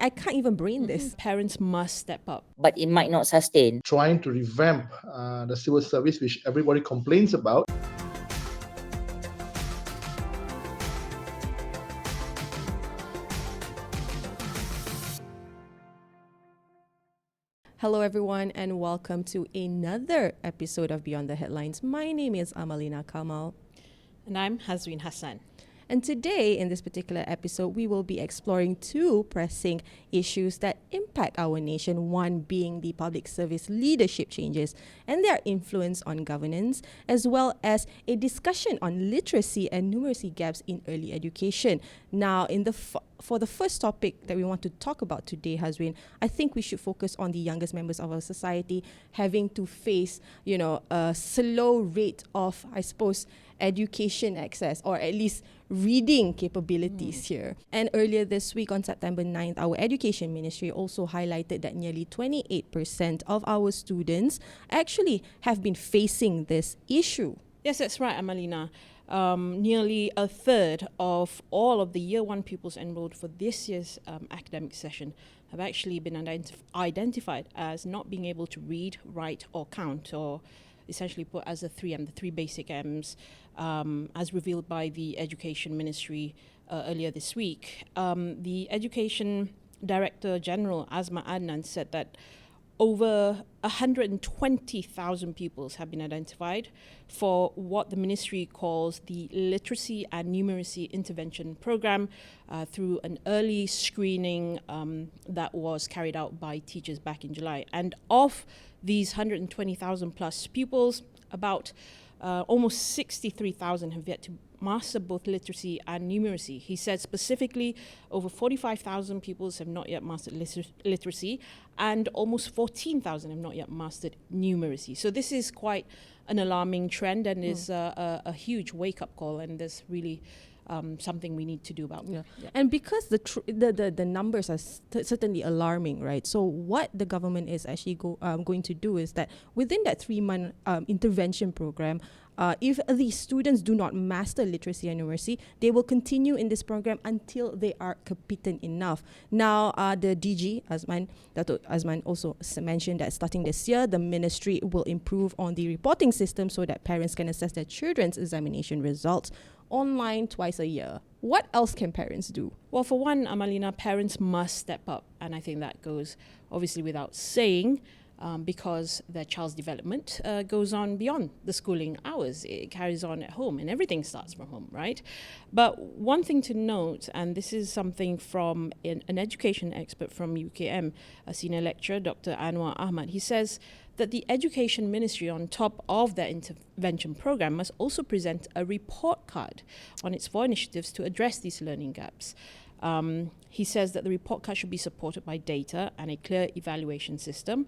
I can't even brain this. Parents must step up. But it might not sustain. Trying to revamp the civil service, which everybody complains about. Hello, everyone, and welcome to another episode of Beyond the Headlines. My name is Amalina Kamal. And I'm Hazrin Hassan. And today, in this particular episode, we will be exploring two pressing issues that impact our nation, one being the public service leadership changes and their influence on governance, as well as a discussion on literacy and numeracy gaps in early education. Now, for the first topic that we want to talk about today, Hazrin, I think we should focus on the youngest members of our society having to face, a slow rate of, I suppose, education access, or at least reading capabilities here. And earlier this week on September 9th, our education ministry also highlighted that nearly 28% of our students actually have been facing this issue. Yes, that's right, Amalina. Nearly a third of all of the Year 1 pupils enrolled for this year's academic session have actually been identified as not being able to read, write, or count, or essentially put as the three basic M's, as revealed by the Education Ministry earlier this week. The Education Director General, Azma Adnan, said that over 120,000 pupils have been identified for what the ministry calls the Literacy and Numeracy Intervention Program through an early screening that was carried out by teachers back in July. And of these 120,000 plus pupils, about almost 63,000 have yet to master both literacy and numeracy. He said specifically over 45,000 pupils have not yet mastered literacy, and almost 14,000 have not yet mastered numeracy. So this is quite an alarming trend, and is a huge wake-up call, and there's really something we need to do about. Yeah. And because the numbers are certainly alarming, right? So what the government is actually going to do is that within that 3-month intervention program, if the students do not master literacy and numeracy, they will continue in this program until they are competent enough. Now, the DG, Dato' Azman, also mentioned that starting this year, the ministry will improve on the reporting system so that parents can assess their children's examination results online twice a year. What else can parents do? Well, for one, Amalina, parents must step up. And I think that goes obviously without saying, because their child's development goes on beyond the schooling hours. It carries on at home, and everything starts from home, right? But one thing to note, and this is something from an education expert from UKM, a senior lecturer, Dr. Anwar Ahmad, he says that the Education Ministry, on top of their intervention program, must also present a report card on its 4 initiatives to address these learning gaps. He says that the report card should be supported by data and a clear evaluation system.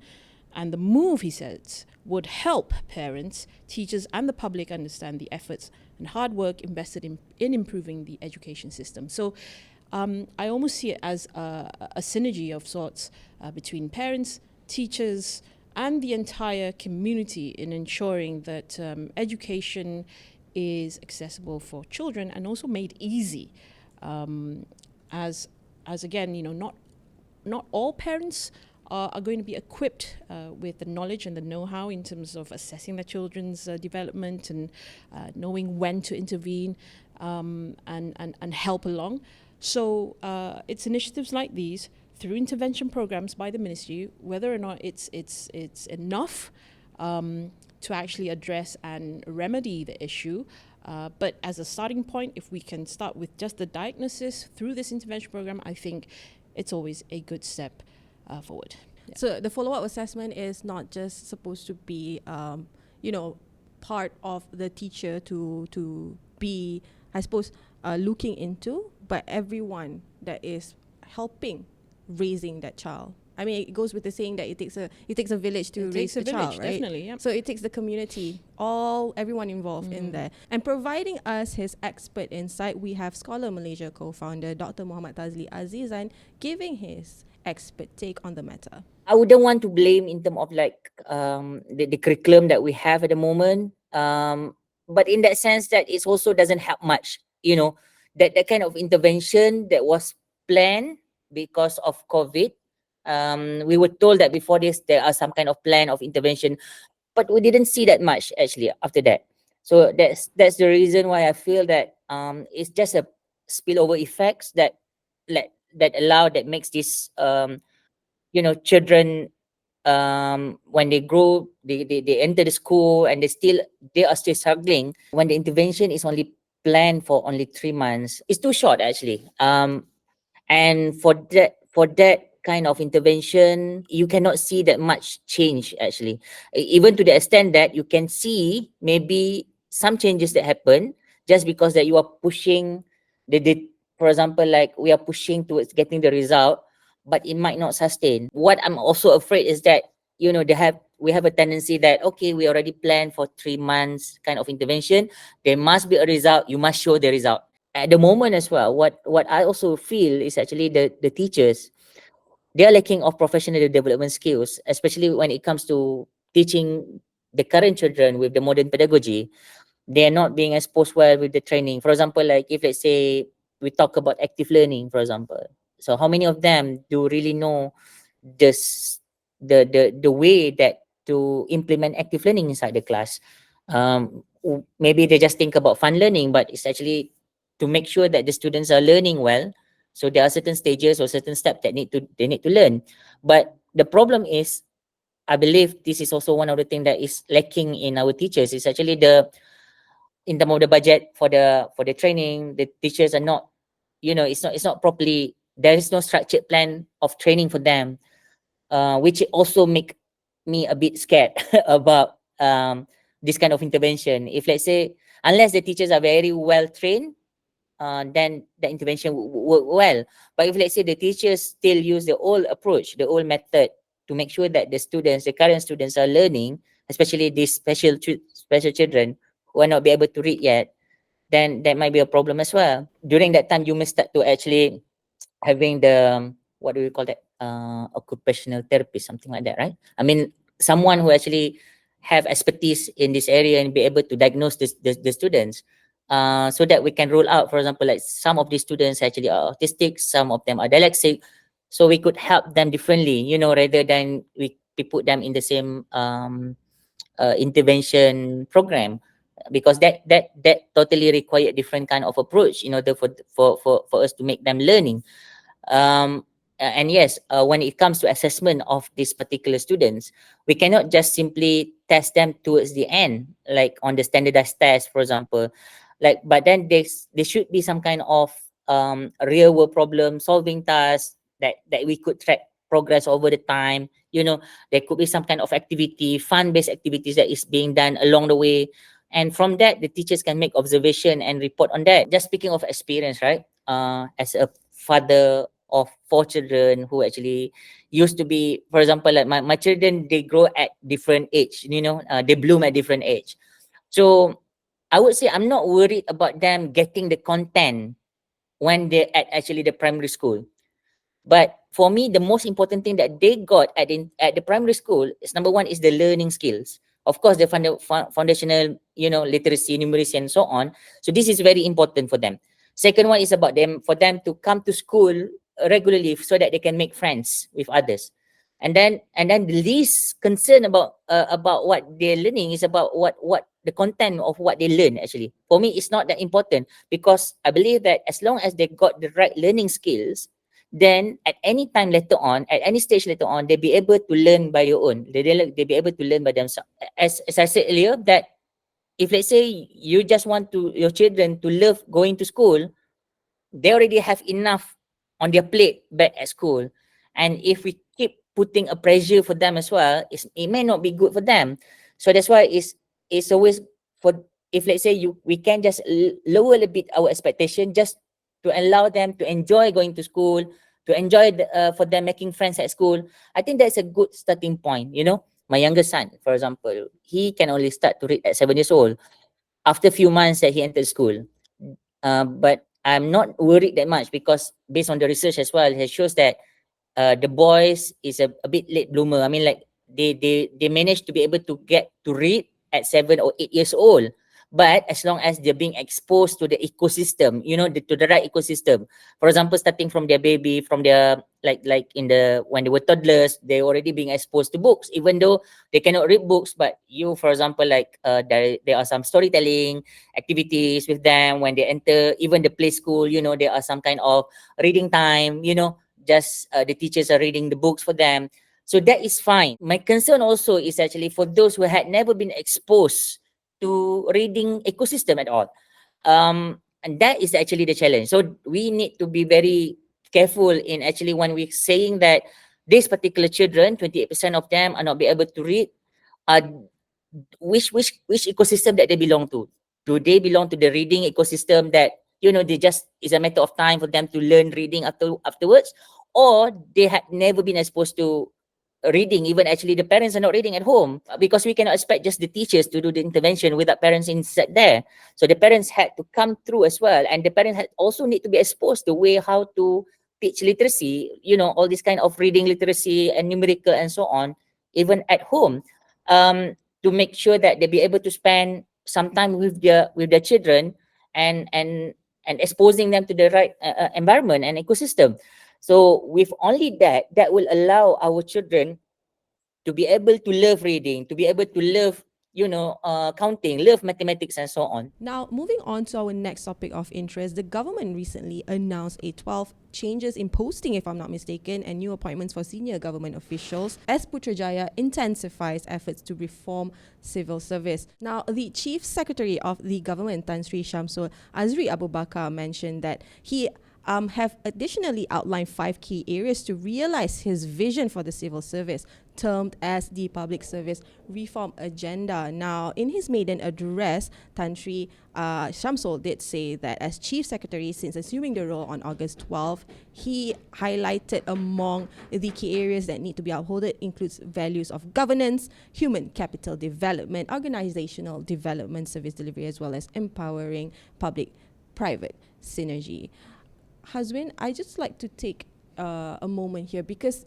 And the move, he says, would help parents, teachers, and the public understand the efforts and hard work invested in improving the education system. So I almost see it as a synergy of sorts between parents, teachers, and the entire community in ensuring that education is accessible for children and also made easy. As again, not all parents are going to be equipped with the knowledge and the know-how in terms of assessing their children's development and knowing when to intervene and help along. So it's initiatives like these, through intervention programs by the ministry, whether or not it's enough to actually address and remedy the issue. But as a starting point, if we can start with just the diagnosis through this intervention program, I think it's always a good step forward. Yeah. So the follow-up assessment is not just supposed to be, part of the teacher to be, I suppose, looking into, but everyone that is helping raising that child. I mean, it goes with the saying that it takes a village to raise a child, right? Definitely, yeah. So it takes the community, everyone involved in there. And providing us his expert insight, we have Scholar Malaysia co-founder Dr. Mohammad Tazli Azizan giving his expert take on the matter. I wouldn't want to blame in terms of the curriculum that we have at the moment. But in that sense that it also doesn't help much, that kind of intervention that was planned because of COVID. We were told that before this there are some kind of plan of intervention, but we didn't see that much actually after that. So that's the reason why I feel that it's just a spillover effects that that makes this children, when they grow, they enter the school and they are still struggling when the intervention is only planned for only 3 months. It's too short actually. And for that kind of intervention, you cannot see that much change actually. Even to the extent that you can see maybe some changes that happen just because that you are pushing the for example, like we are pushing towards getting the result, but it might not sustain. What I'm also afraid is that we have a tendency that, okay, we already planned for 3 months kind of intervention, there must be a result, you must show the result at the moment as well. What I also feel is actually the teachers, they are lacking of professional development skills, especially when it comes to teaching the current children with the modern pedagogy. They are not being exposed well with the training. For example, like if let's say we talk about active learning, for example. So how many of them do really know this the way that to implement active learning inside the class? Maybe they just think about fun learning, but it's actually to make sure that the students are learning well. So there are certain stages or certain steps that they need to learn. But the problem is, I believe this is also one of the things that is lacking in our teachers. Is actually the in terms of the budget for the training, the teachers are not, it's not properly. There is no structured plan of training for them, which also make me a bit scared about this kind of intervention. If let's say, unless the teachers are very well trained, then the intervention will work well. But if let's say the teachers still use the old approach, the old method to make sure that the current students are learning, especially these special children who are not be able to read yet, then that might be a problem as well. During that time, you may start to actually having the what do we call that, occupational therapy, something like that, right? I mean, someone who actually have expertise in this area and be able to diagnose the students, so that we can roll out, for example, like some of these students actually are autistic, some of them are dyslexic, so we could help them differently, rather than we put them in the same intervention program, because that totally require different kind of approach in order for us to make them learning. And yes, when it comes to assessment of these particular students, we cannot just simply test them towards the end, like on the standardized test, for example. But then there should be some kind of real world problem solving task that we could track progress over the time. There could be some kind of activity, fun based activities that is being done along the way, and from that the teachers can make observation and report on that. Just speaking of experience, right? As a father of 4 children who actually used to be, for example, like my children, they grow at different age, they bloom at different age. So I would say I'm not worried about them getting the content when they're at actually the primary school. But for me, the most important thing that they got at the primary school is, number one, is the learning skills. Of course, the foundational, literacy, numeracy, and so on. So this is very important for them. Second one is about them, for them to come to school regularly so that they can make friends with others. And then the least concern about what they're learning is about what the content of what they learn. Actually, for me, it's not that important, because I believe that as long as they got the right learning skills, then at any time later on, at any stage later on, they'll be able to learn by their own. They'll be able to learn by themselves. As I said earlier, that if let's say you just want your children to love going to school, they already have enough on their plate back at school. And if we keep putting a pressure for them as well, it may not be good for them. So that's why it's always for, if let's say we can just lower a bit our expectation, just to allow them to enjoy going to school, to enjoy for them making friends at school. I think that's a good starting point. My younger son, for example, he can only start to read at 7 years old after a few months that he entered school. But I'm not worried that much, because based on the research as well, it shows that the boys is a bit late bloomer. I mean, like they managed to be able to get to read at 7 or 8 years old. But as long as they're being exposed to the ecosystem, to the right ecosystem. For example, starting from their baby, from their like in the when they were toddlers, they're already being exposed to books, even though they cannot read books. But for example, like there are some storytelling activities with them when they enter even the play school. There are some kind of reading time. Just the teachers are reading the books for them. So that is fine. My concern also is actually for those who had never been exposed to reading ecosystem at all. And that is actually the challenge. So we need to be very careful in actually when we're saying that these particular children, 28% of them are not be able to read, uh, which ecosystem that they belong to. Do they belong to the reading ecosystem that they just it's a matter of time for them to learn reading afterwards, or they had never been exposed to reading, even actually the parents are not reading at home, because we cannot expect just the teachers to do the intervention without parents inside there. So the parents had to come through as well, and the parents had also need to be exposed to way how to teach literacy, all this kind of reading literacy and numerical and so on, even at home, to make sure that they be able to spend some time with their children, and exposing them to the right environment and ecosystem. So with only that will allow our children to be able to love reading, to be able to love, counting, love mathematics, and so on. Now, moving on to our next topic of interest, the government recently announced a 12 changes in posting, if I'm not mistaken, and new appointments for senior government officials as Putrajaya intensifies efforts to reform civil service. Now, the Chief Secretary of the government, Tan Sri Shamsul Azri Abu Bakar, mentioned that he have additionally outlined 5 key areas to realize his vision for the civil service, termed as the Public Service Reform Agenda. Now, in his maiden address, Tan Sri Shamsul did say that as Chief Secretary, since assuming the role on August 12, he highlighted among the key areas that need to be upheld includes values of governance, human capital development, organizational development, service delivery, as well as empowering public-private synergy. Hazwin, I just like to take a moment here because,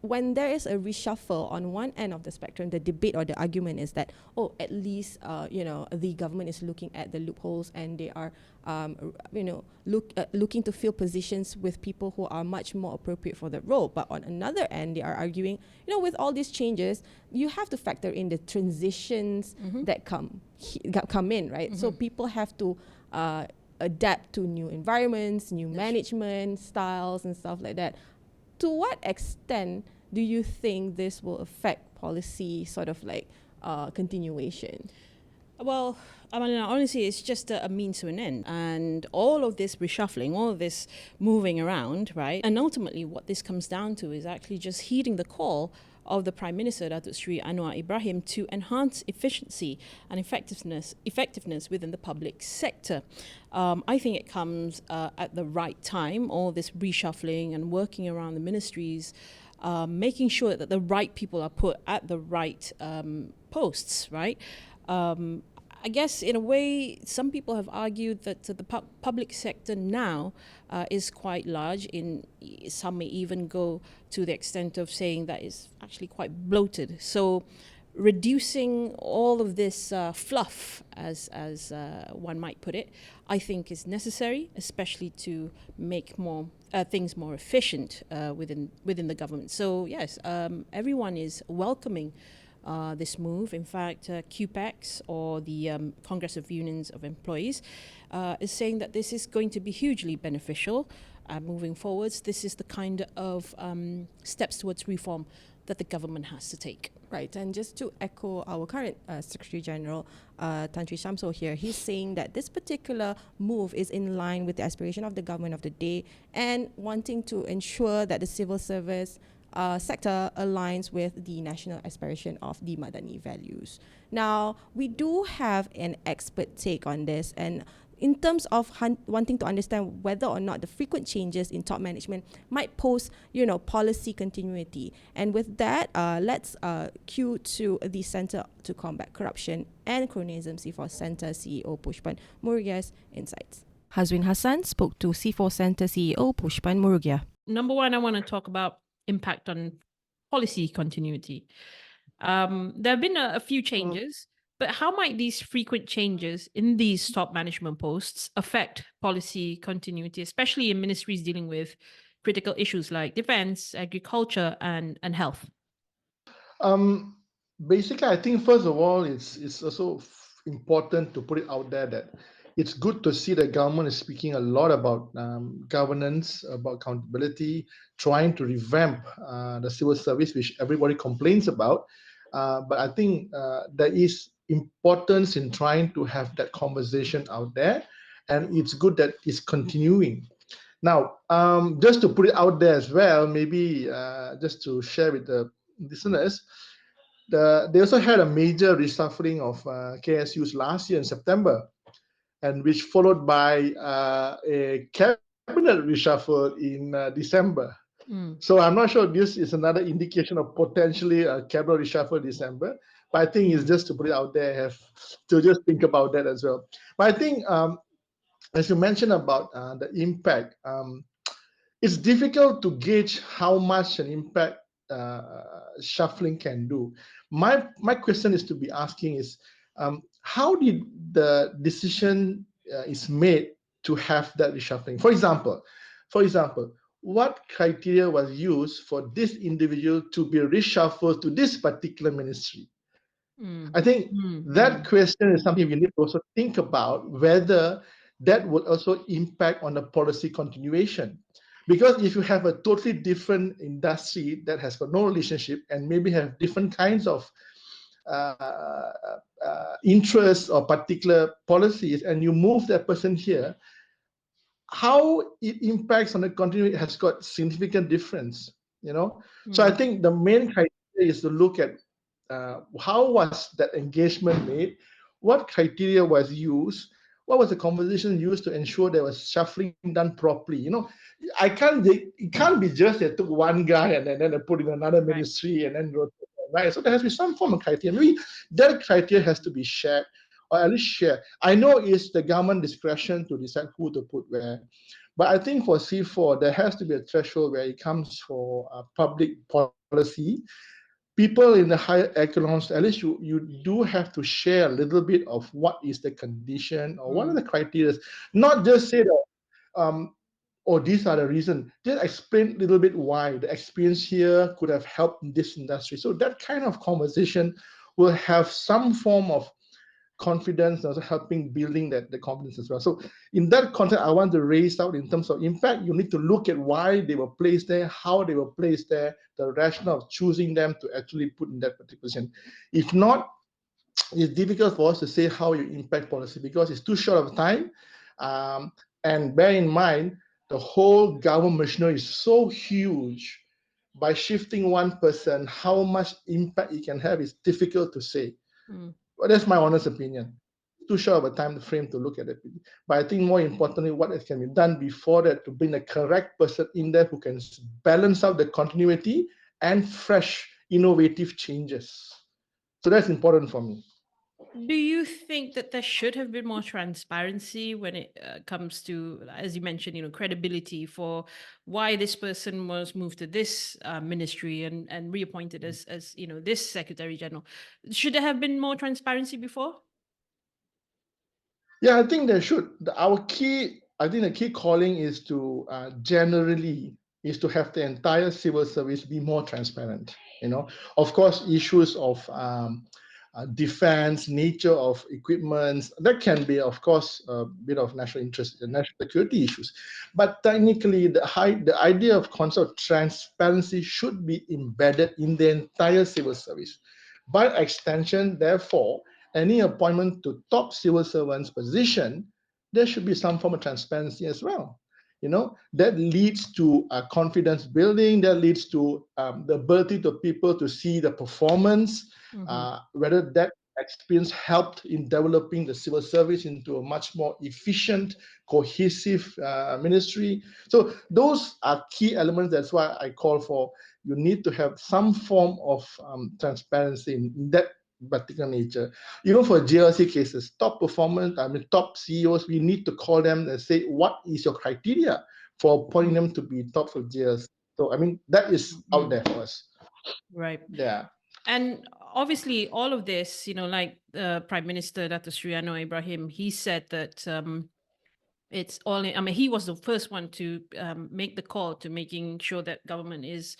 when there is a reshuffle on one end of the spectrum, the debate or the argument is that, at least, the government is looking at the loopholes and they are, looking to fill positions with people who are much more appropriate for the role. But on another end, they are arguing, with all these changes, you have to factor in the transitions that come in, right? So people have to adapt to new environments, new management styles and stuff like that. To what extent do you think this will affect policy sort of like continuation? Well, I mean, honestly, it's just a means to an end. And all of this reshuffling, all of this moving around, right? And ultimately, what this comes down to is actually just heeding the call of the Prime Minister, Datuk Sri Anwar Ibrahim, to enhance efficiency and effectiveness within the public sector. I think it comes at the right time, all this reshuffling and working around the ministries, making sure that the right people are put at the right posts, right? I guess in a way, some people have argued that the public sector now is quite large. Some may even go to the extent of saying that it's actually quite bloated. So reducing all of this fluff, as one might put it, I think is necessary, especially to make more things more efficient within the government. So yes, everyone is welcoming this move. In fact, QPEX, or the Congress of Unions of Employees, is saying that this is going to be hugely beneficial moving forwards. This is the kind of steps towards reform that the government has to take. Right, and just to echo our current Secretary General, Tan Sri Shamsul here, he's saying that this particular move is in line with the aspiration of the government of the day and wanting to ensure that the civil service sector aligns with the national aspiration of the Madani values. Now, we do have an expert take on this, and in terms of wanting to understand whether or not the frequent changes in top management might pose, policy continuity. And with that, let's cue to the Centre to Combat Corruption and Cronyism C4 Centre CEO Pushpan Murugiah's insights. Hazwin Hassan spoke to C4 Centre CEO Pushpan Murugiah. Number one, I want to talk about impact on policy continuity. There have been a few changes But how might these frequent changes in these top management posts affect policy continuity, especially in ministries dealing with critical issues like defense, agriculture, and health? Um, Basically, I think first of all, it's also important to put it out there that it's good to see the government is speaking a lot about governance, about accountability, trying to revamp the civil service, which everybody complains about. But I think there is importance in trying to have that conversation out there, and it's good that it's continuing. Now, just to put it out there as well, maybe just to share with the listeners, they also had a major reshuffling of KSUs last year in September, and which followed by a cabinet reshuffle in December. So I'm not sure this is another indication of potentially a cabinet reshuffle in December, but I think it's just to put it out there, have to just think about that as well. But I think, as you mentioned about the impact, it's difficult to gauge how much an impact shuffling can do. My question is to be asking is, how did the decision is made to have that reshuffling? For example, what criteria was used for this individual to be reshuffled to this particular ministry? I think that question is something we need to also think about, whether that would also impact on the policy continuation. Because if you have a totally different industry that has got no relationship and maybe have different kinds of interests or particular policies, and you move that person here, how it impacts on the continuity has got significant difference, you know. So I think the main criteria is to look at how was that engagement made, what criteria was used, what was the conversation used to ensure there was shuffling done properly. You know, it can't be just they took one guy and then they put in another ministry and then wrote, right? So there has to be some form of criteria. Maybe that criteria has to be shared, or at least share. I know it's the government discretion to decide who to put where, but I think for C4 there has to be a threshold where it comes for public policy. People in the higher echelons, at least you do have to share a little bit of what is the condition or what are the criteria. Not just say that, or these are the reasons. Just explain a little bit why the experience here could have helped in this industry. So that kind of conversation will have some form of confidence and also helping building the confidence as well. So in that context, I want to raise out in terms of impact, you need to look at why they were placed there, how they were placed there, the rationale of choosing them to actually put in that particular position. If not, it's difficult for us to say how you impact policy because it's too short of time. And bear in mind, the whole government machinery is so huge. By shifting one person, how much impact it can have is difficult to say. Well, that's my honest opinion. Too short of a time frame to look at it. But I think more importantly, what can be done before that to bring the correct person in there who can balance out the continuity and fresh, innovative changes. So that's important for me. Do you think that there should have been more transparency when it comes to, as you mentioned, credibility for why this person was moved to this ministry and reappointed as this Secretary General? Should there have been more transparency before? Yeah, I think there should. I think the key calling is to generally is to have the entire civil service be more transparent. Of course, issues of defense, nature of equipment, that can be, of course, a bit of national interest, national security issues. But technically, the idea of concept of transparency should be embedded in the entire civil service. By extension, therefore, any appointment to top civil servants position, there should be some form of transparency as well. That leads to confidence building, that leads to the ability to people to see the performance, whether that experience helped in developing the civil service into a much more efficient, cohesive ministry. So those are key elements. That's why I call for, you need to have some form of transparency in that particular nature. Even for GLC cases, top performance, top CEOs, we need to call them and say, what is your criteria for appointing them to be top for GLC? So, that is out there for us. Right. Yeah. And obviously all of this, like Prime Minister Dato Sri Anwar Ibrahim, he said that it's all, he was the first one to make the call to making sure that government is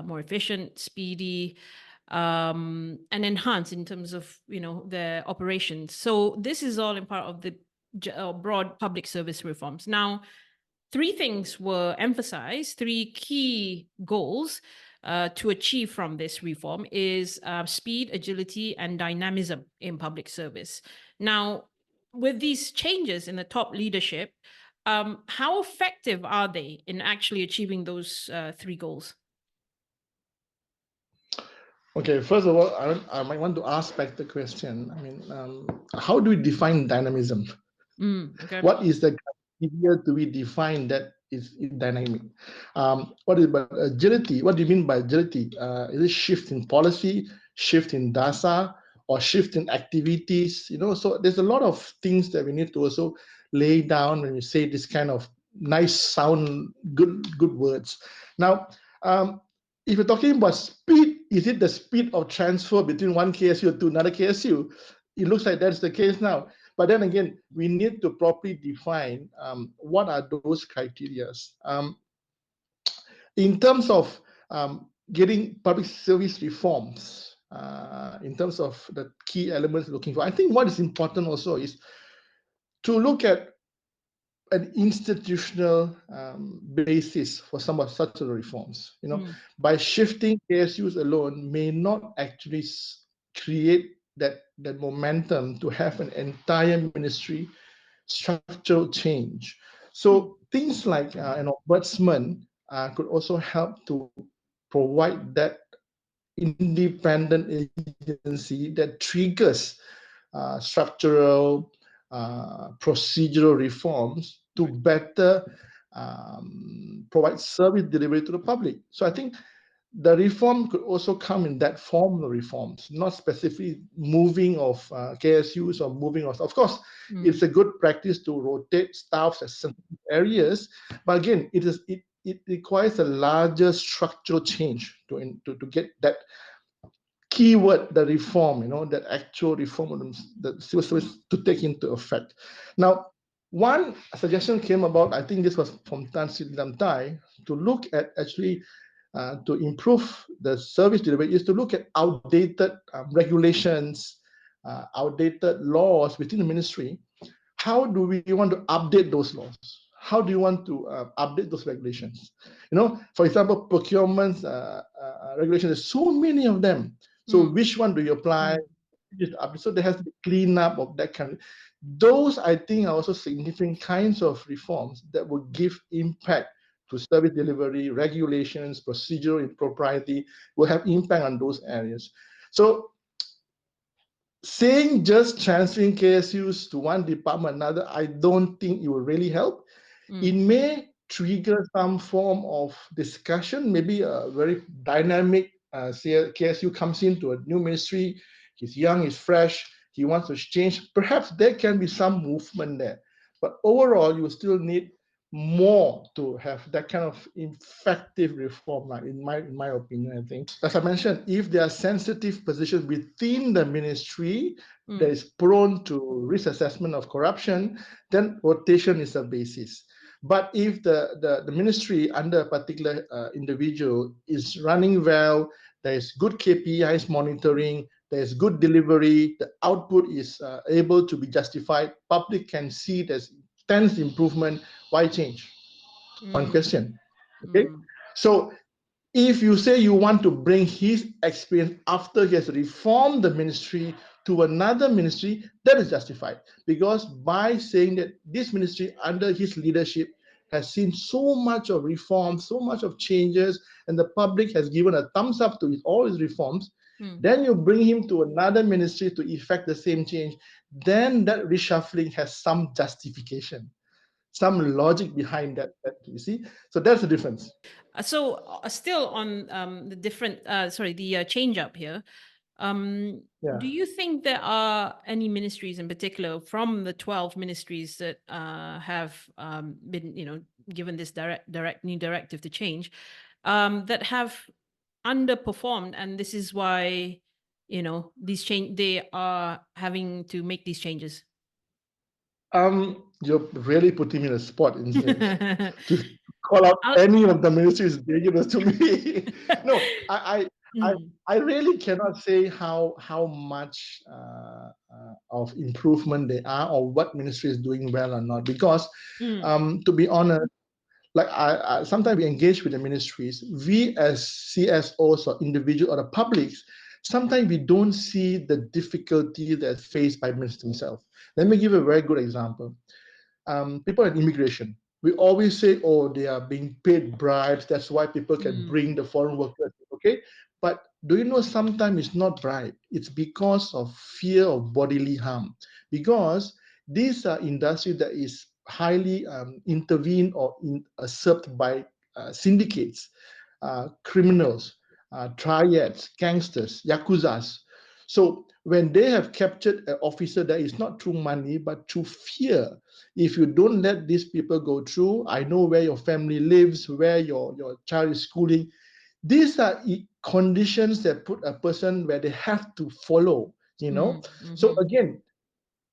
more efficient, speedy, and enhanced in terms of, their operations. So this is all in part of the broad public service reforms. Now, three things were emphasized, three key goals to achieve from this reform is speed, agility, and dynamism in public service. Now, with these changes in the top leadership, how effective are they in actually achieving those three goals? Okay, first of all, I might want to ask back the question. How do we define dynamism? Okay. What is the criteria to be defined that is dynamic? What is about agility? What do you mean by agility? Is it shift in policy, shift in DASA, or shift in activities? So there's a lot of things that we need to also lay down when we say this kind of nice sound, good words. Now, if you're talking about speed, is it the speed of transfer between one KSU to another KSU? It looks like that's the case now. But then again, we need to properly define what are those criteria. In terms of getting public service reforms, in terms of the key elements looking for, I think what is important also is to look at an institutional basis for some of such reforms. By shifting KSUs alone may not actually create that momentum to have an entire ministry structural change. So things like an ombudsman could also help to provide that independent agency that triggers structural, procedural reforms to better provide service delivery to the public. So I think the reform could also come in that form of reforms, not specifically moving of KSUs or moving of course, it's a good practice to rotate staffs at certain areas, but again, it requires a larger structural change to get that keyword, the reform, that actual reform the civil service to take into effect. Now, one suggestion came about, I think this was from Tan Sri Thai, to look at actually to improve the service delivery is to look at outdated regulations, outdated laws within the ministry. How do we want to update those laws? How do you want to update those regulations? For example, procurement regulations, there's so many of them. So which one do you apply? So there has to be cleanup of that kind. Those, I think, are also significant kinds of reforms that will give impact to service delivery, regulations, procedural impropriety, will have impact on those areas. So saying just transferring KSUs to one department another, I don't think it will really help. It may trigger some form of discussion, maybe a very dynamic KSU comes into a new ministry, he's young, he's fresh, he wants to change. Perhaps there can be some movement there. But overall, you still need more to have that kind of effective reform, like in my opinion, I think. As I mentioned, if there are sensitive positions within the ministry that is prone to risk assessment of corruption, then rotation is a basis. But if the ministry under a particular individual is running well, there is good KPIs monitoring, there is good delivery, the output is able to be justified, public can see there's tense improvement, why change? One question. Okay. So if you say you want to bring his experience after he has reformed the ministry to another ministry, that is justified. Because by saying that this ministry under his leadership has seen so much of reform, so much of changes, and the public has given a thumbs up to all his reforms, then you bring him to another ministry to effect the same change, then that reshuffling has some justification, some logic behind that, you see. So that's the difference. So still on the different, the change up here. Do you think there are any ministries in particular from the 12 ministries that have been, given this new directive to change, that have underperformed, and this is why, these change, they are having to make these changes? You're really putting me in a spot in here to call out I'll- any of the ministries dangerous to me. No, I really cannot say how much of improvement they are or what ministry is doing well or not, because to be honest, like I sometimes we engage with the ministries, we as CSOs or individual or the publics, sometimes we don't see the difficulty that's faced by ministers themselves. Let me give a very good example. People in immigration, we always say, oh, they are being paid bribes, that's why people can bring the foreign workers, okay? But do you know sometimes it's not bribe, it's because of fear of bodily harm, because these are industry that is highly intervened or usurped by syndicates, criminals, triads, gangsters, yakuzas. So when they have captured an officer, that is not through money but through fear. If you don't let these people go through, I know where your family lives, where your child is schooling. These are conditions that put a person where they have to follow, So again,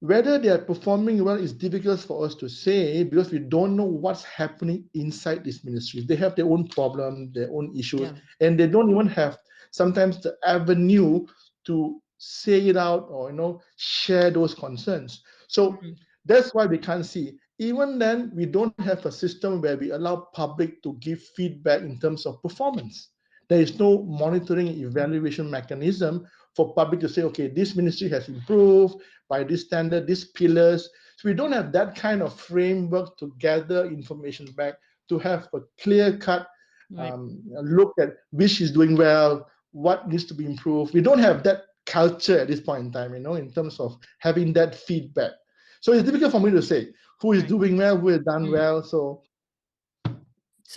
whether they are performing well is difficult for us to say, because we don't know what's happening inside these ministries. They have their own problems, their own issues, and they don't even have sometimes the avenue to say it out or share those concerns. So that's why we can't see. Even then, we don't have a system where we allow public to give feedback in terms of performance. There is no monitoring evaluation mechanism for public to say, okay, this ministry has improved by this standard, these pillars. So we don't have that kind of framework to gather information back, to have a clear-cut look at which is doing well, what needs to be improved. We don't have that culture at this point in time, in terms of having that feedback. So it's difficult for me to say who is doing well, who has done well. So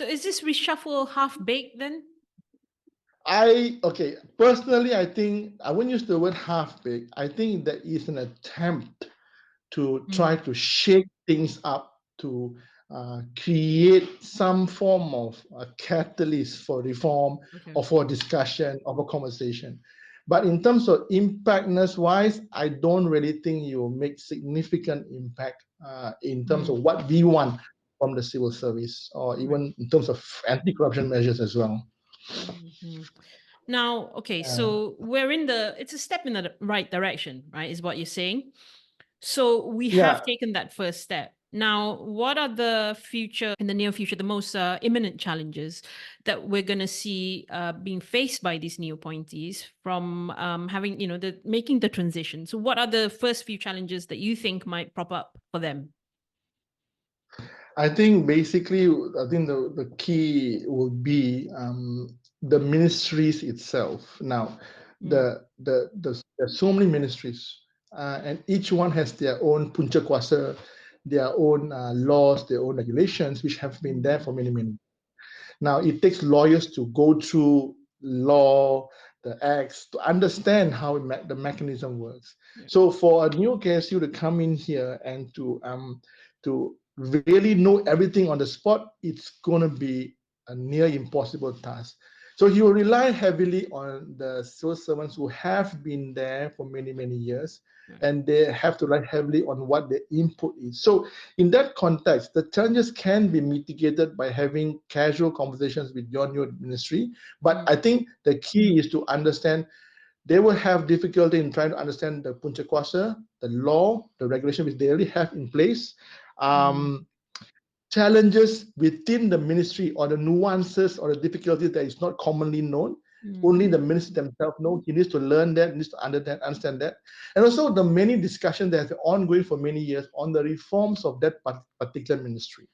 is this reshuffle half-baked then? Personally, I think I wouldn't use the word half-baked. I think that is an attempt to try to shake things up, to create some form of a catalyst for reform or for discussion, of a conversation. But in terms of impactness wise, I don't really think you will make significant impact in terms of what we want from the civil service, or even in terms of anti-corruption measures as well. Now, so it's a step in the right direction, right, is what you're saying. So we have taken that first step. Now, what are in the near future, the most imminent challenges that we're going to see being faced by these new appointees from having, making the transition? So what are the first few challenges that you think might prop up for them? I think basically, the key will be the ministries itself. Now, there's so many ministries, and each one has their own punca kuasa, their own laws, their own regulations, which have been there for many, many. Now, it takes lawyers to go through law, the acts, to understand how the mechanism works. So for a new KSU to come in here and to really know everything on the spot, it's going to be a near impossible task. So you will rely heavily on the civil servants who have been there for many, many years, and they have to rely heavily on what their input is. So in that context, the challenges can be mitigated by having casual conversations with your new ministry. But I think the key is to understand they will have difficulty in trying to understand the punca kuasa, the law, the regulation which they already have in place. Challenges within the ministry, or the nuances or the difficulties that is not commonly known. Only the minister themselves know. He needs to learn that, needs to understand that. And also the many discussions that have been ongoing for many years on the reforms of that particular ministry.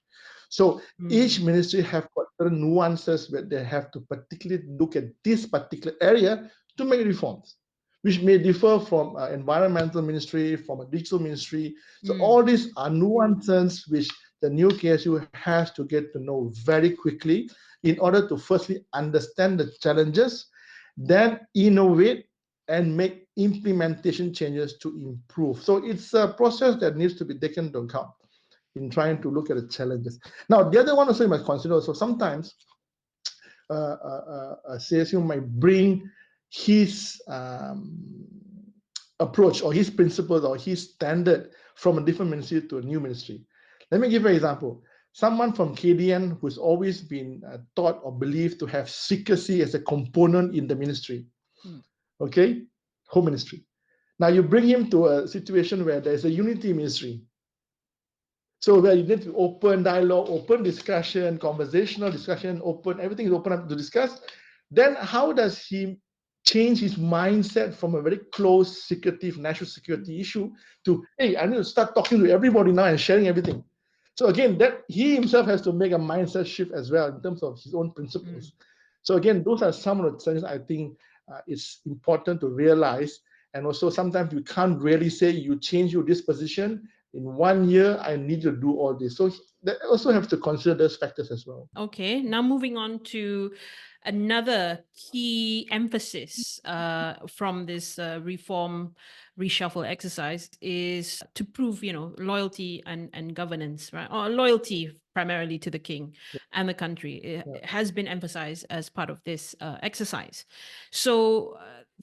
So each ministry have got certain nuances where they have to particularly look at this particular area to make reforms, which may differ from environmental ministry, from a digital ministry. So all these are nuances which the new KSU has to get to know very quickly in order to firstly understand the challenges, then innovate and make implementation changes to improve. So it's a process that needs to be taken into account in trying to look at the challenges. Now, the other one also you must consider, so sometimes a CSU might bring his approach or his principles or his standard from a different ministry to a new ministry. Let me give you an example. Someone from KDN who's always been taught or believed to have secrecy as a component in the ministry, okay, home ministry. Now you bring him to a situation where there's a unity ministry. So where you need to open dialogue, open discussion, conversational discussion, open, everything is open up to discuss. Then how does he change his mindset from a very close, secretive, national security issue to, hey, I need to start talking to everybody now and sharing everything. So again, that he himself has to make a mindset shift as well in terms of his own principles. So again, those are some of the things I think it's important to realize. And also sometimes you can't really say you change your disposition in 1 year, I need to do all this. So they also have to consider those factors as well. Okay, now moving on to another key emphasis from this reform reshuffle exercise is to prove, loyalty and governance, right? Or loyalty primarily to the king and the country. It has been emphasized as part of this exercise. So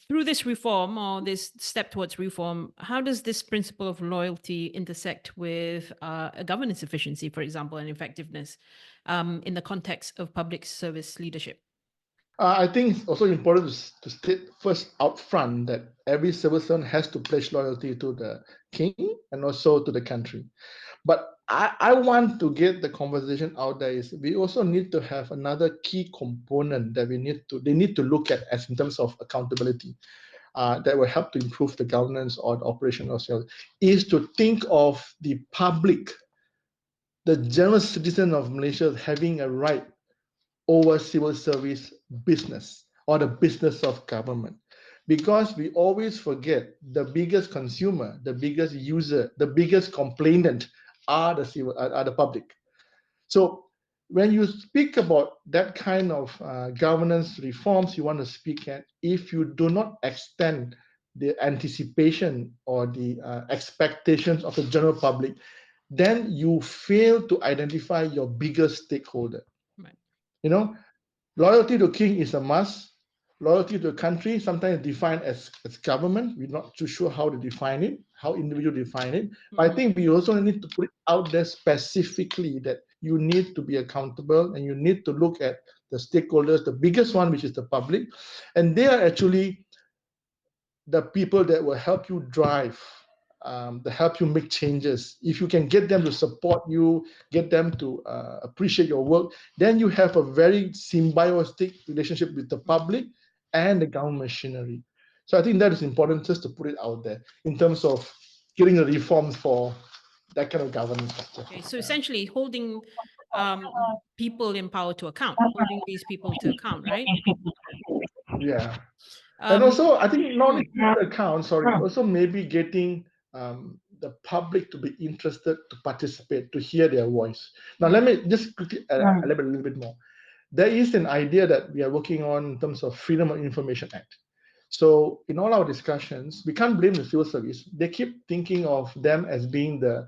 through this reform or this step towards reform, how does this principle of loyalty intersect with a governance efficiency, for example, and effectiveness in the context of public service leadership? I think it's also important to state first out front that every civil servant has to pledge loyalty to the king and also to the country. But I want to get the conversation out there is we also need to have another key component that they need to look at as in terms of accountability that will help to improve the governance or the operation of sales, is to think of the public, the general citizen of Malaysia having a right over civil service business or the business of government. Because we always forget the biggest consumer, the biggest user, the biggest complainant are the public. So when you speak about that kind of governance reforms you want to speak at, if you do not extend the anticipation or the expectations of the general public, then you fail to identify your biggest stakeholder. Right. Loyalty to king is a must. Loyalty to the country, sometimes defined as government. We're not too sure how to define it, how individuals define it. But I think we also need to put it out there specifically that you need to be accountable and you need to look at the stakeholders, the biggest one, which is the public. And they are actually the people that will help you drive, to help you make changes. If you can get them to support you, get them to appreciate your work, then you have a very symbiotic relationship with the public and the government machinery. So I think that is important just to put it out there in terms of getting a reform for that kind of governance structure. Okay, so essentially holding people in power to account, holding these people to account, right? Yeah. And also, I think not only account, also maybe getting the public to be interested to participate, to hear their voice. Now, let me just quickly elaborate a little bit more. There is an idea that we are working on in terms of Freedom of Information Act. So in all our discussions, we can't blame the civil service. They keep thinking of them as being the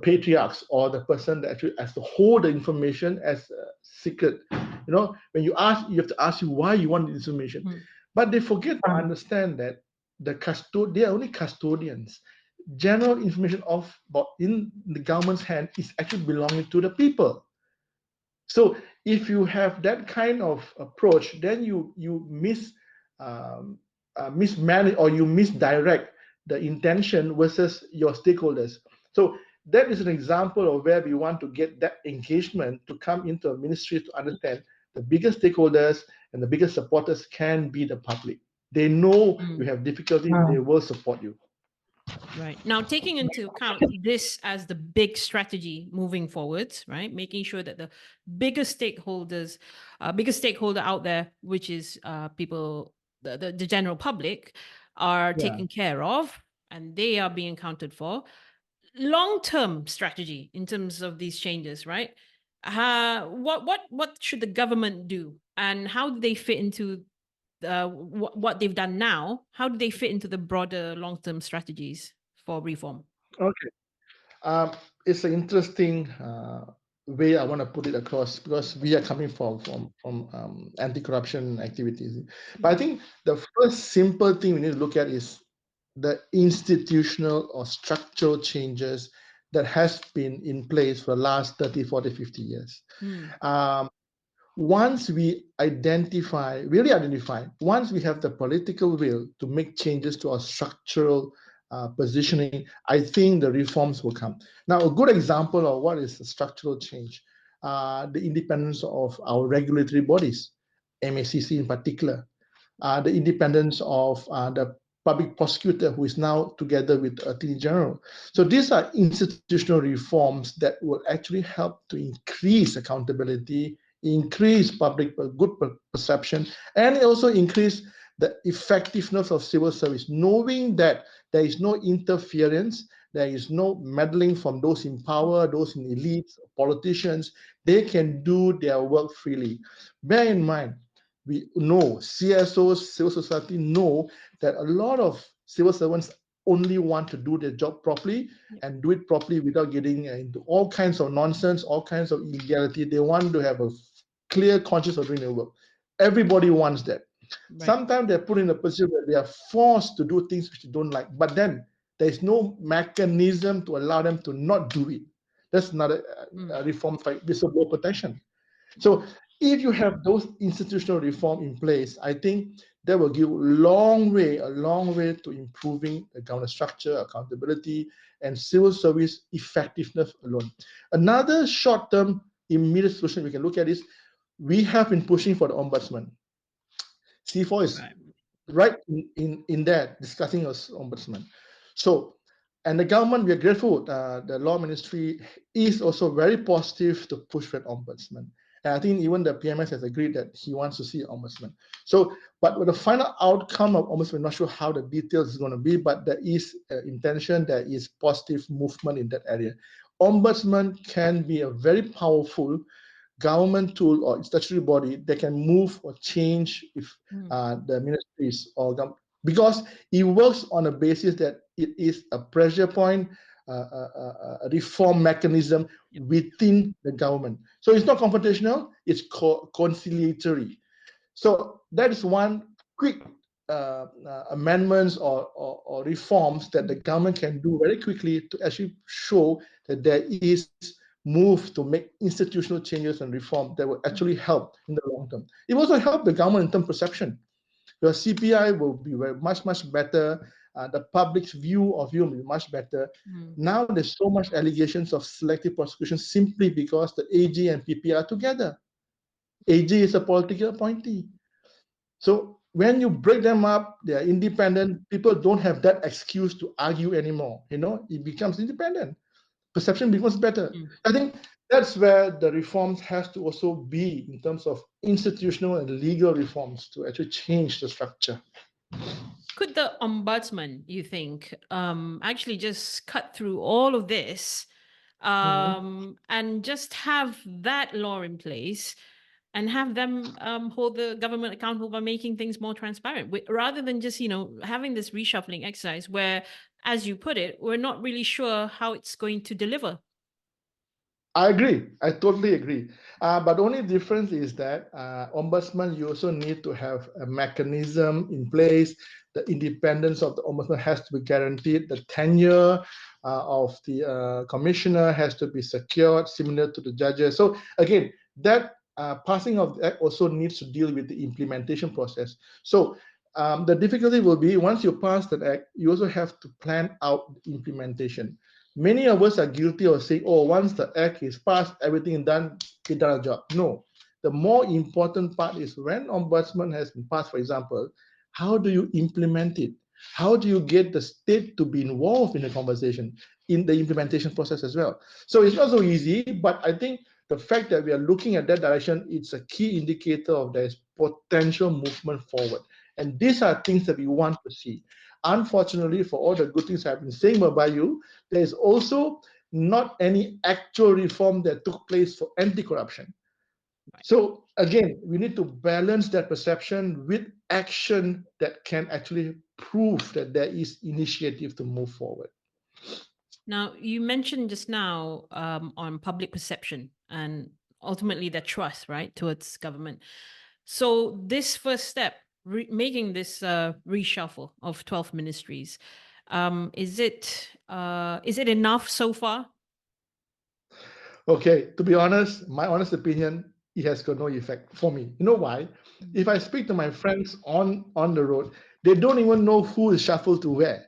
patriarchs or the person that actually has to hold the information as a secret. When you ask, you have to ask you why you want the information. But they forget to understand that they are only custodians. General information in the government's hand is actually belonging to the people. So if you have that kind of approach, then you mismanage or you misdirect the intention versus your stakeholders. So that is an example of where we want to get that engagement to come into a ministry to understand the biggest stakeholders and the biggest supporters can be the public. They know you have difficulty, they will support you. Right. Now, taking into account this as the big strategy moving forwards, right? Making sure that the biggest stakeholder out there, which is people, the general public, are taken care of and they are being accounted for. Long-term strategy in terms of these changes, right? What should the government do, and how do they fit into what they've done now? How do they fit into the broader long-term strategies for reform? Okay. It's an interesting way I want to put it across, because we are coming from anti-corruption activities. But I think the first simple thing we need to look at is the institutional or structural changes that has been in place for the last 30, 40, 50 years. Once we really identify, once we have the political will to make changes to our structural positioning, I think the reforms will come. Now, a good example of what is the structural change, the independence of our regulatory bodies, MACC in particular, the independence of the public prosecutor, who is now together with Attorney General. So these are institutional reforms that will actually help to increase accountability, increase public good perception, and also increase the effectiveness of civil service, knowing that there is no interference, there is no meddling from those in power, those in elites, politicians. They can do their work freely. Bear in mind, we know, CSOs, civil society know that a lot of civil servants only want to do their job properly and do it properly without getting into all kinds of nonsense, all kinds of illegality. They want to have a clear conscience of doing their work. Everybody wants that. Right. Sometimes they're put in a position where they are forced to do things which they don't like, but then there's no mechanism to allow them to not do it. That's another reform for whistleblower protection. So if you have those institutional reform in place, I think that will give a long way to improving the governance structure, accountability, and civil service effectiveness alone. Another short-term immediate solution we can look at is, we have been pushing for the ombudsman. C4 is right in there discussing us ombudsman. So, and the government, we are grateful. The law ministry is also very positive to push for an ombudsman. And I think even the PMS has agreed that he wants to see an ombudsman. So, but with the final outcome of ombudsman, I'm not sure how the details is going to be, but there is intention, there is positive movement in that area. Ombudsman can be a very powerful government tool or statutory body that can move or change if the ministries or because it works on a basis that it is a pressure point, a reform mechanism within the government. So it's not confrontational, it's conciliatory. So that is one quick amendments or reforms that the government can do very quickly to actually show that there is move to make institutional changes and reform that will actually help in the long term. It will also help the government in terms of perception. Your CPI will be much better. The public's view of you will be much better. Now there's so much allegations of selective prosecution simply because the AG and PP are together. AG is a political appointee. So when you break them up, they are independent. People don't have that excuse to argue anymore. It becomes independent. Perception becomes better. I think that's where the reforms has to also be in terms of institutional and legal reforms to actually change the structure. Could the ombudsman, you think, actually just cut through all of this and just have that law in place and have them hold the government accountable by making things more transparent, rather than just, having this reshuffling exercise where, as you put it, we're not really sure how it's going to deliver? I agree. I totally agree. But the only difference is that ombudsman, you also need to have a mechanism in place. The independence of the ombudsman has to be guaranteed. The tenure of the commissioner has to be secured, similar to the judges. So again, that passing of the act also needs to deal with the implementation process. So the difficulty will be, once you pass that act, you also have to plan out the implementation. Many of us are guilty of saying, oh, once the act is passed, everything is done, get done a job. No. The more important part is, when ombudsman has been passed, for example, how do you implement it? How do you get the state to be involved in the conversation, in the implementation process as well? So it's not so easy, but I think the fact that we are looking at that direction, it's a key indicator of there's potential movement forward. And these are things that we want to see. Unfortunately, for all the good things I've been saying about you, there is also not any actual reform that took place for anti-corruption. So again, we need to balance that perception with action that can actually prove that there is initiative to move forward. Now, you mentioned just now on public perception and ultimately their trust, right, towards government. So this first step, making this reshuffle of 12 ministries, is it enough so far? Okay, to be honest, my honest opinion, it has got no effect for me. You know why? If I speak to my friends on the road, they don't even know who is shuffled to where,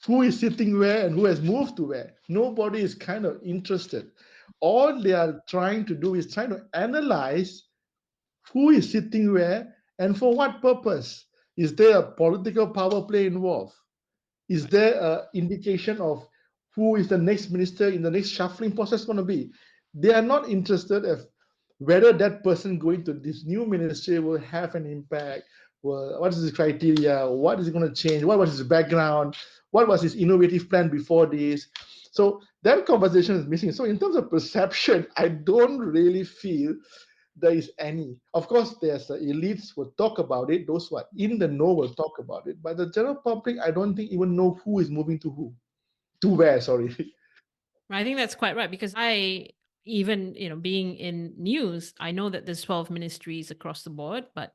who is sitting where, and who has moved to where. Nobody is kind of interested. All they are trying to do is trying to analyze who is sitting where and for what purpose. Is there a political power play involved? Is there an indication of who is the next minister in the next shuffling process going to be? They are not interested if whether that person going to this new ministry will have an impact. Well, what is his criteria? What is he going to change? What was his background? What was his innovative plan before this? So that conversation is missing. So in terms of perception, I don't really feel there is any. Of course, there's the elites will talk about it. Those who are in the know will talk about it. But the general public, I don't think even know who is moving to who, to where. Sorry. I think that's quite right, because I, even, being in news, I know that there's 12 ministries across the board, but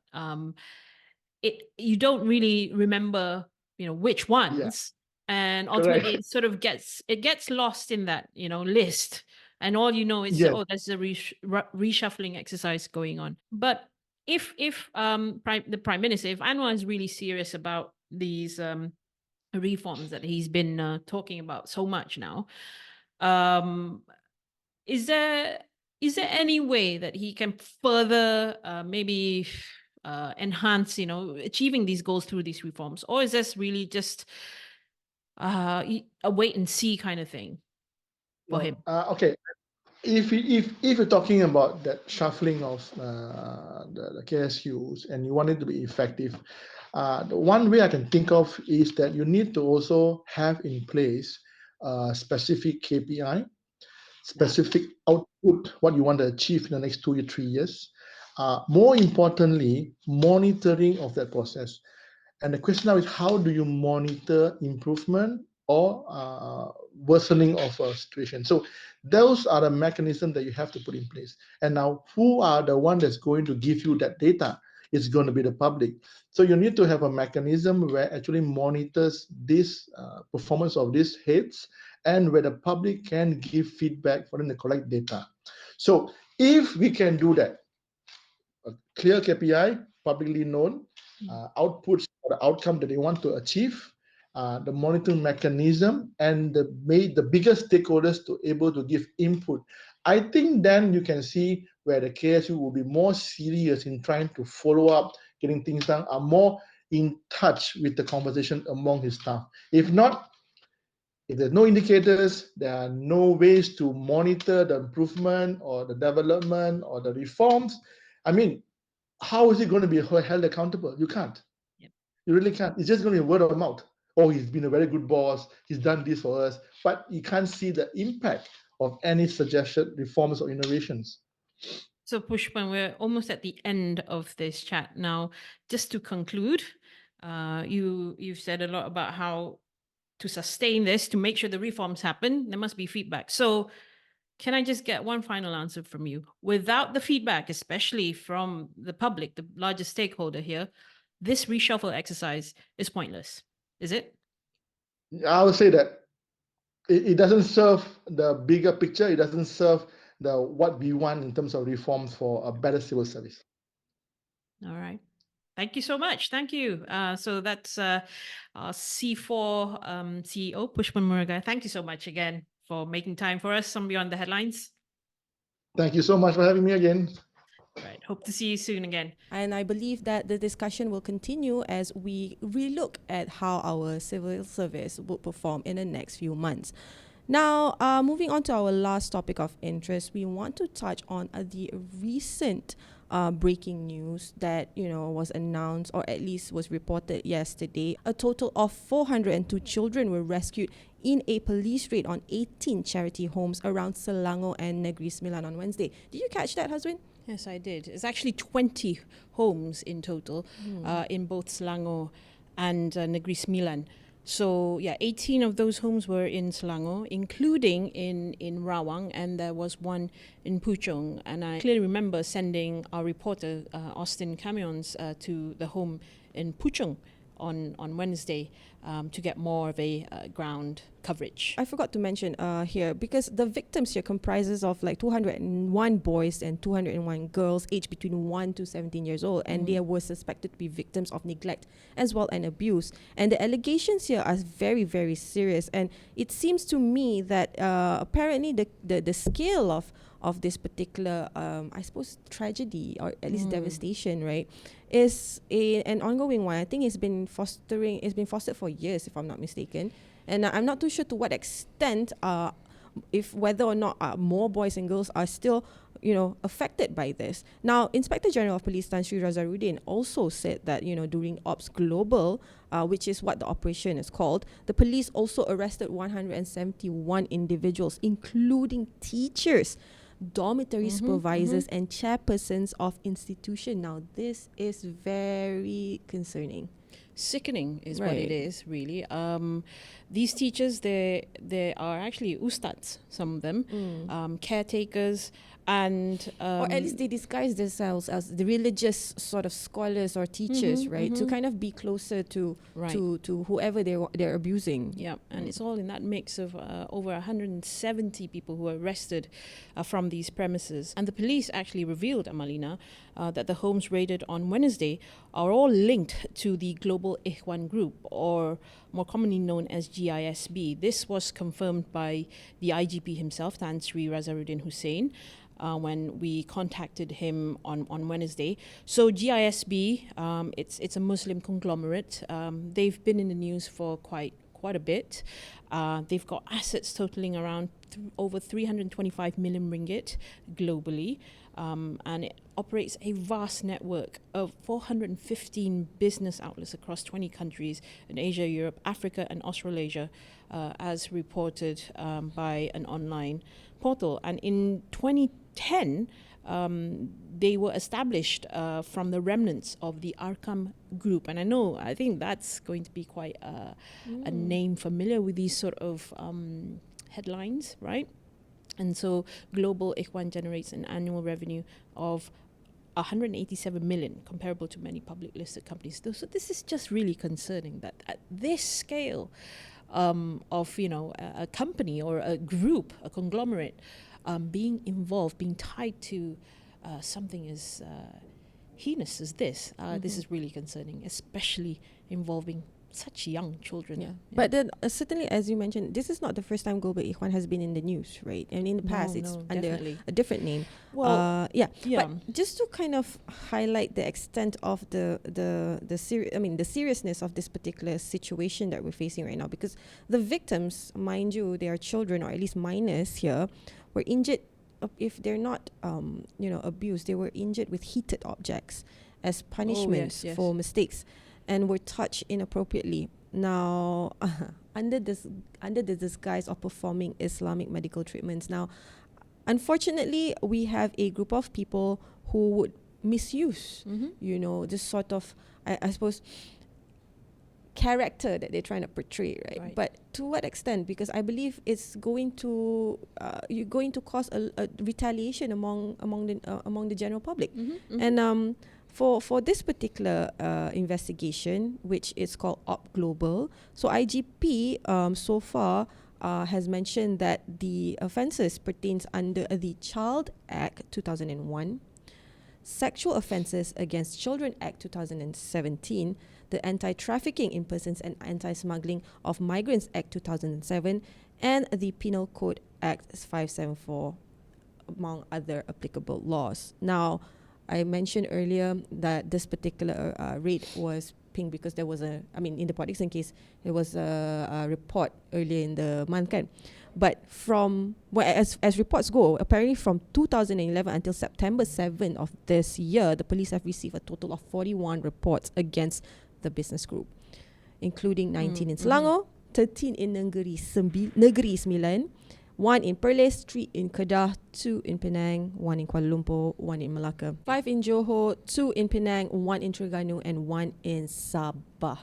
you don't really remember, which ones, and ultimately Correct. it sort of gets lost in that, list, and all you know is, Yes. oh, there's a reshuffling exercise going on. But if the Prime Minister, if Anwar is really serious about these reforms that he's been talking about so much now, um, is there any way that he can further maybe enhance, achieving these goals through these reforms, or is this really just a wait and see kind of thing for him? Okay. If you're talking about that shuffling of the KSUs and you want it to be effective, the one way I can think of is that you need to also have in place specific KPI, specific output, what you want to achieve in the next 2 or 3 years. More importantly, monitoring of that process. And the question now is, how do you monitor improvement or worsening of a situation? So those are the mechanisms that you have to put in place. And now, who are the one that's going to give you that data? It's going to be the public. So you need to have a mechanism where actually monitors this performance of these heads, and where the public can give feedback for them to collect data. So if we can do that, a clear KPI, publicly known, outputs or the outcome that they want to achieve, the monitoring mechanism, and the biggest stakeholders to able to give input. I think then you can see where the KSU will be more serious in trying to follow up, getting things done, are more in touch with the conversation among his staff. If not, if there's no indicators, there are no ways to monitor the improvement or the development or the reforms. I mean, how is it going to be held accountable? You can't. Yep. You really can't. It's just going to be word of mouth. Oh, he's been a very good boss. He's done this for us. But you can't see the impact of any suggested reforms or innovations. So Pushpan, we're almost at the end of this chat now. Just to conclude, you've said a lot about how to sustain this, to make sure the reforms happen, there must be feedback. So can I just get one final answer from you? Without the feedback, especially from the public, the largest stakeholder here, this reshuffle exercise is pointless. Is it? I would say that it doesn't serve the bigger picture. It doesn't serve what we want in terms of reforms for a better civil service. All right. Thank you so much. Thank you. So that's our C4 CEO, Pushpan Murugiah. Thank you so much again for making time for us on Beyond the Headlines. Thank you so much for having me again. Right. Hope to see you soon again. And I believe that the discussion will continue as we relook at how our civil service will perform in the next few months. Now, moving on to our last topic of interest, we want to touch on the recent breaking news that was announced, or at least was reported yesterday. A total of 402 children were rescued in a police raid on 18 charity homes around Selangor and Negeri Sembilan on Wednesday. Did you catch that, Hazwin? Yes, I did. It's actually 20 homes in total in both Selangor and Negeri Sembilan. So yeah, 18 of those homes were in Selangor, including in Rawang, and there was one in Puchong. And I clearly remember sending our reporter, Austin Camions, to the home in Puchong on Wednesday to get more of a ground coverage. I forgot to mention here, because the victims here comprises of like 201 boys and 201 girls aged between 1 to 17 years old, and they were suspected to be victims of neglect as well and abuse. And the allegations here are very, very serious. And it seems to me that apparently the scale of this particular, I suppose, tragedy, or at least devastation, right, is an ongoing one. I think it's been fostered for years, if I'm not mistaken. And I'm not too sure to what extent, if whether or not more boys and girls are still, affected by this. Now, Inspector General of Police Tan Sri Razaruddin also said that, during Ops Global, which is what the operation is called, the police also arrested 171 individuals, including teachers, dormitory supervisors, and chairpersons of institution. Now, this is very concerning. Sickening is what it is, really. These teachers, they are actually ustads, some of them, caretakers, and or at least they disguise themselves as the religious sort of scholars or teachers, right? To kind of be closer to whoever they're abusing. Yeah, and it's all in that mix of over 170 people who were arrested from these premises. And the police actually revealed, Amalina, that the homes raided on Wednesday are all linked to the Global Ikhwan Group, or more commonly known as GISB. This was confirmed by the IGP himself, Tan Sri Razaruddin Hussein, when we contacted him on Wednesday. So GISB, it's a Muslim conglomerate. They've been in the news for quite a bit. They've got assets totaling around over 325 million ringgit globally. And it operates a vast network of 415 business outlets across 20 countries in Asia, Europe, Africa, and Australasia, as reported by an online portal. And in 2010, they were established from the remnants of the Arkham Group. And I think that's going to be quite a name familiar with these sort of headlines, right? And so Global Ikhwan generates an annual revenue of 187 million, comparable to many public listed companies. So this is just really concerning that at this scale of, a company or a group, a conglomerate, being involved, being tied to something as heinous as this. This is really concerning, especially involving such young children. Yeah. But then certainly, as you mentioned, this is not the first time Global Ikhwan has been in the news, right? And in the past, it's under definitely a different name. Well, But just to kind of highlight the extent of the seriousness of this particular situation that we're facing right now, because the victims, mind you, they are children, or at least minors here, were injured. If they're not, abused, they were injured with heated objects as punishment for mistakes, and were touched inappropriately. Now, under the disguise of performing Islamic medical treatments. Now, unfortunately, we have a group of people who would misuse, this sort of, I suppose, character that they're trying to portray, right? But to what extent? Because I believe it's going to cause a retaliation among the general public, and for this particular investigation, which is called Op Global, so IGP so far has mentioned that the offences pertains under the Child Act 2001, Sexual Offences Against Children Act 2017, the Anti-Trafficking in Persons and Anti-Smuggling of Migrants Act 2007, and the Penal Code Act 574, among other applicable laws. Now, I mentioned earlier that this particular raid was pinged because there was in the Podixon case, there was a report earlier in the month, kan? But as reports go, apparently from 2011 until September 7 of this year, the police have received a total of 41 reports against the business group, including 19 in Selangor, 13 in Negeri 9, 1 in Perlis, 3 in Kedah, 2 in Penang, 1 in Kuala Lumpur, 1 in Melaka, 5 in Johor, 2 in Penang, 1 in Terengganu, and 1 in Sabah.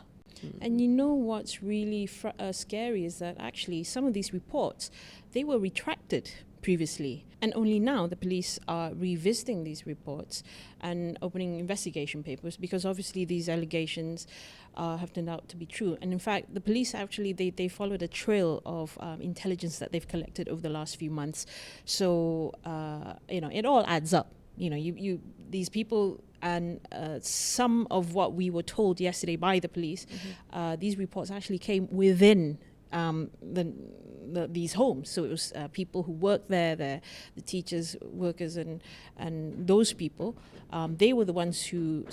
And you know what's really scary is that actually some of these reports, they were retracted previously, and only now the police are revisiting these reports and opening investigation papers, because obviously these allegations have turned out to be true. And in fact, the police actually they followed a trail of intelligence that they've collected over the last few months. So it all adds up. You these people, and some of what we were told yesterday by the police, these reports actually came within these homes. So it was people who work there, the teachers, workers, and those people. They were the ones who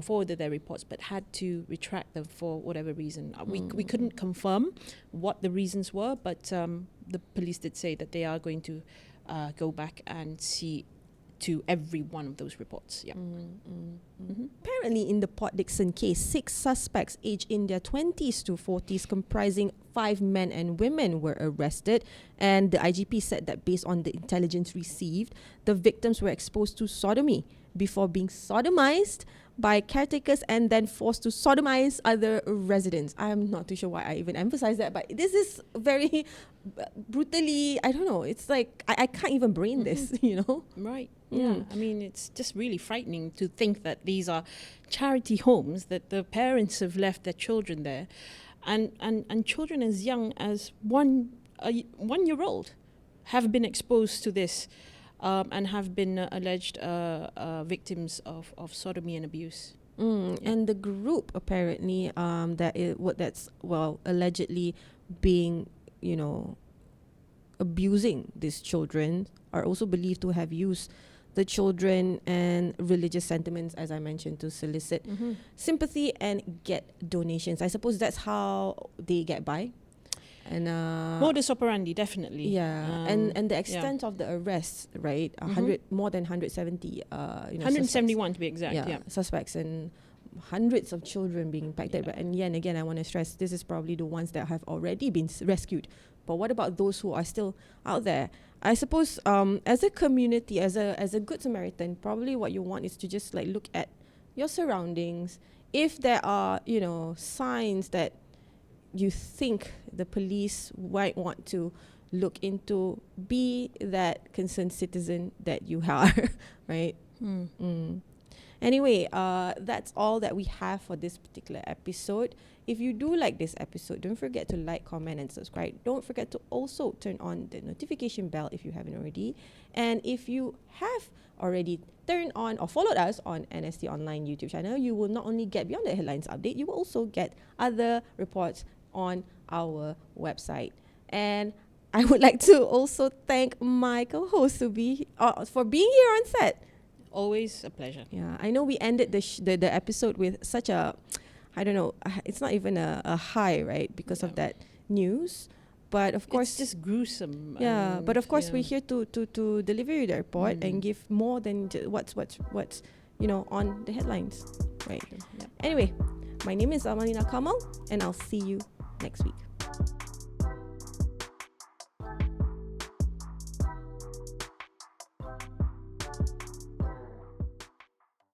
forwarded their reports, but had to retract them for whatever reason. We couldn't confirm what the reasons were, but the police did say that they are going to go back and see to every one of those reports. Yeah. Apparently, in the Port Dickson case, 6 suspects aged in their 20s to 40s, comprising 5 men and women, were arrested. And the IGP said that based on the intelligence received, the victims were exposed to sodomy before being sodomized by caretakers and then forced to sodomize other residents. I'm not too sure why I even emphasize that, but this is very brutally, I don't know, it's like I can't even brain this, Right. Yeah. I mean, it's just really frightening to think that these are charity homes, that the parents have left their children there, and children as young as 1 year old have been exposed to this. And have been alleged victims of sodomy and abuse. And the group apparently that's allegedly being abusing these children are also believed to have used the children and religious sentiments, as I mentioned, to solicit sympathy and get donations. I suppose that's how they get by. And modus operandi, definitely. Yeah, and the extent of the arrests, right? More than 170. 171 to be exact. Yeah, suspects and hundreds of children being impacted. But and again, I want to stress this is probably the ones that have already been rescued. But what about those who are still out there? I suppose as a community, as a good Samaritan, probably what you want is to just like look at your surroundings. If there are signs that you think the police might want to look into, be that concerned citizen that you are, right? Anyway, that's all that we have for this particular episode. If you do like this episode, don't forget to like, comment, and subscribe. Don't forget to also turn on the notification bell if you haven't already. And if you have already turned on or followed us on NST Online YouTube channel, you will not only get Beyond the Headlines update, you will also get other reports on our website. And I would like to also thank my co-host for being here on set. Always a pleasure. Yeah, I know we ended the episode with such a, I don't know, it's not even a high, right? Because of that news. But of course, it's just gruesome. Yeah, but of course we're here to deliver you the report and give more than what's on the headlines, right? Yeah. Anyway, my name is Amalina Kamal, and I'll see you next week.